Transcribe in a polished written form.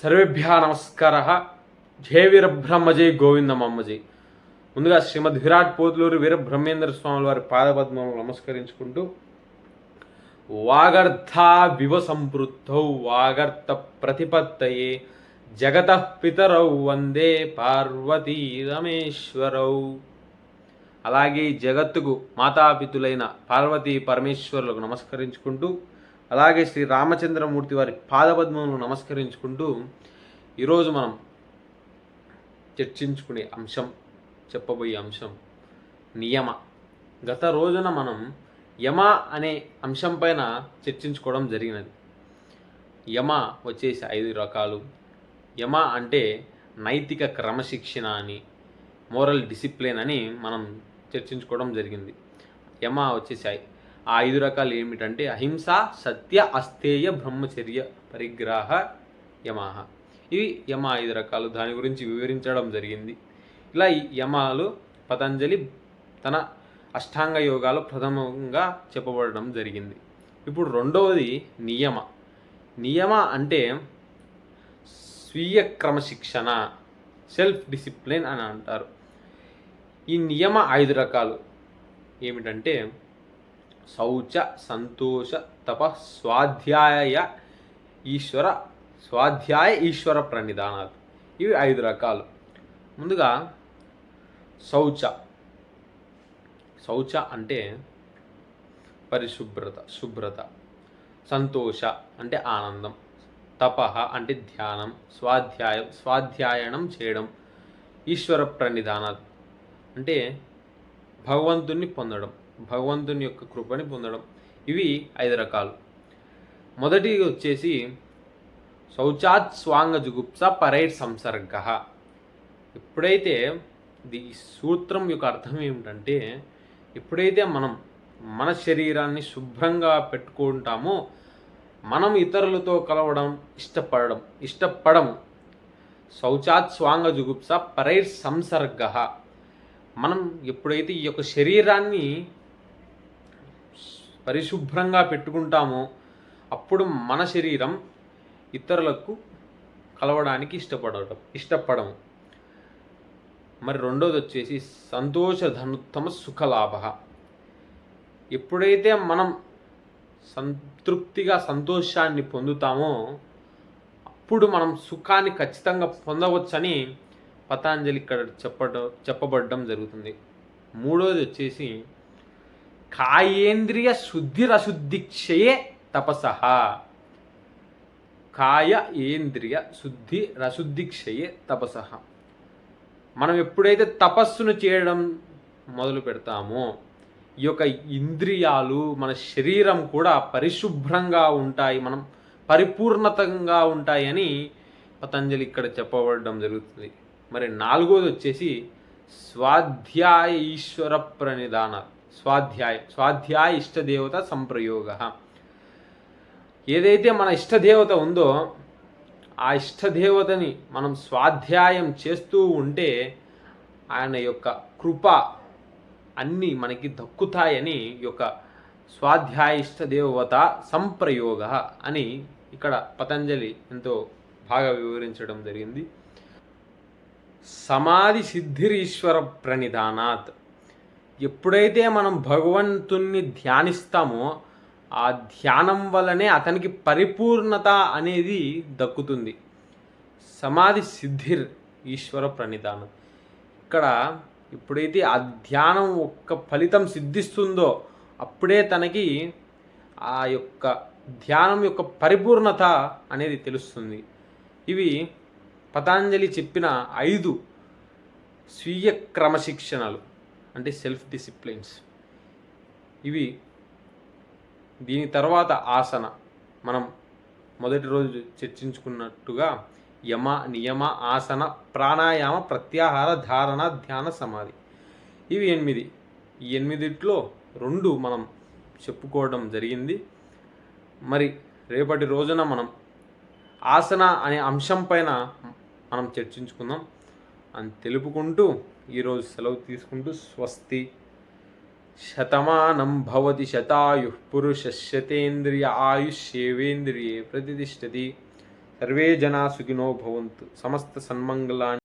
సర్వేభ్యः నమస్కారः. జయ వీరబ్రహ్మజై గోవిందమమ్మజై. ముందుగా శ్రీమద్ విరాట్ పోతులూరు వీరబ్రహ్మేంద్ర స్వాముల వారి పాదపద్మములను నమస్కరించుకుంటూ వాగర్థా వివ సంపృత్తౌ వాగర్థ ప్రతిపత్తయే జగతః పితరౌ వందే పార్వతీ రమేశ్వరౌ. అలాగే జగత్తుకు మాతాపితులైన పార్వతీ పరమేశ్వరులకు నమస్కరించుకుంటూ అలాగే శ్రీ రామచంద్రమూర్తి వారి పాదపద్మములను నమస్కరించుకుంటూ ఈరోజు మనం చర్చించుకునే అంశం, చెప్పబోయే అంశం నియమ. గత రోజున మనం యమ అనే అంశం పైన చర్చించుకోవడం జరిగినది. యమ వచ్చేసి 5 రకాలు. యమ అంటే నైతిక క్రమశిక్షణ అని, మోరల్ డిసిప్లిన్ అని మనం చర్చించుకోవడం జరిగింది. యమ వచ్చేసి ఆ 5 రకాలు ఏమిటంటే అహింస, సత్య, అస్థేయ, బ్రహ్మచర్య, పరిగ్రహ, యమాహ. ఇవి యమ 5 రకాలు. దాని గురించి వివరించడం జరిగింది. ఇలా ఈ యమాలు పతంజలి తన అష్టాంగ యోగాలు ప్రథమంగా చెప్పబడడం జరిగింది. ఇప్పుడు రెండవది నియమ. నియమ అంటే స్వీయ క్రమశిక్షణ, సెల్ఫ్ డిసిప్లిన్ అని అంటారు. ఈ నియమ 5 రకాలు ఏమిటంటే శౌచ, సంతోష, తప, స్వాధ్యాయ, ఈశ్వర ప్రణిధానాలు. ఇవి 5 రకాలు. ముందుగా శౌచ. శౌచ అంటే పరిశుభ్రత, శుభ్రత. సంతోష అంటే ఆనందం. తప అంటే ధ్యానం. స్వాధ్యాయనం చేయడం. ఈశ్వర ప్రణిధానాలు అంటే భగవంతుణ్ణి పొందడం, భగవంతుని యొక్క కృపని పొందడం. ఇవి 5 రకాలు. మొదటి వచ్చేసి శౌచాత్ స్వాంగ జుగుప్స పరైర్ సంసర్గ. ఎప్పుడైతే ఈ సూత్రం యొక్క అర్థం ఏమిటంటే ఎప్పుడైతే మనం మన శరీరాన్ని శుభ్రంగా పెట్టుకుంటామో మనం ఇతరులతో కలవడం ఇష్టపడము. శౌచాత్ స్వాంగ జుగుప్స పరైర్ సంసర్గ. మనం ఎప్పుడైతే ఈ యొక్క శరీరాన్ని పరిశుభ్రంగా పెట్టుకుంటామో అప్పుడు మన శరీరం ఇతరులకు కలవడానికి ఇష్టపడము. మరి రెండోది వచ్చేసి సంతోషధనుత్తమ సుఖలాభ. ఎప్పుడైతే మనం సంతృప్తిగా సంతోషాన్ని పొందుతామో అప్పుడు మనం సుఖాన్ని ఖచ్చితంగా పొందవచ్చని పతంజలి ఇక్కడ చెప్పబడడం జరుగుతుంది. మూడోది వచ్చేసి కాయేంద్రియ శుద్ధిరశుద్ధిక్షయే తపసః. కాయ ఏంద్రియ శుద్ధి రశుద్ధిక్షయే తపసః. మనం ఎప్పుడైతే తపస్సును చేయడం మొదలు పెడతామో ఈ యొక్క ఇంద్రియాలు, మన శరీరం కూడా పరిశుభ్రంగా ఉంటాయి, మనం పరిపూర్ణతంగా ఉంటాయి అని పతంజలి ఇక్కడ చెప్పబడడం జరుగుతుంది. మరి నాలుగోది వచ్చేసి స్వాధ్యాయ ఈశ్వర ప్రణిధాన. స్వాధ్యాయ ఇష్టదేవత సంప్రయోగ. ఏదైతే మన ఇష్టదేవత ఉందో ఆ ఇష్టదేవతని మనం స్వాధ్యాయం చేస్తూ ఉంటే ఆయన యొక్క కృప అన్నీ మనకి దక్కుతాయని ఈ యొక్క స్వాధ్యాయ ఇష్టదేవత సంప్రయోగ అని ఇక్కడ పతంజలి ఎంతో బాగా వివరించడం జరిగింది. సమాధి సిద్ధిరీశ్వర ప్రణిధానాత్. ఎప్పుడైతే మనం భగవంతుణ్ణి ధ్యానిస్తామో ఆ ధ్యానం వల్లనే అతనికి పరిపూర్ణత అనేది దక్కుతుంది. సమాధి సిద్ధిర్ ఈశ్వర ప్రణిధానం. ఇక్కడ ఎప్పుడైతే ఆ ధ్యానం ఒక్క ఫలితం సిద్ధిస్తుందో అప్పుడే తనకి ఆ యొక్క ధ్యానం యొక్క పరిపూర్ణత అనేది తెలుస్తుంది. ఇవి పతంజలి చెప్పిన 5 స్వీయ క్రమశిక్షణలు అంటే సెల్ఫ్ డిసిప్లిన్స్. ఇవి దీని తర్వాత ఆసన. మనం మొదటి రోజు చర్చించుకున్నట్టుగా యమ, నియమ, ఆసన, ప్రాణాయామ, ప్రత్యాహార, ధారణ, ధ్యాన, సమాధి. ఇవి 8. ఈ 8లో 2 మనం చెప్పుకోవడం జరిగింది. మరి రేపటి రోజున మనం ఆసన అనే అంశం పైన మనం చర్చించుకుందాం అని తెలుపుకుంటూ ఈరోజు సెలవు తీసుకుంటూ స్వస్తి. శతమానం భవతి శతాయుః పురుషస్య శతేంద్రియ ఆయుష్యేవేంద్రియే ప్రతిష్టతి. సర్వే జనా సుఖినో భవంతు. సమస్త సన్మంగళాన్ని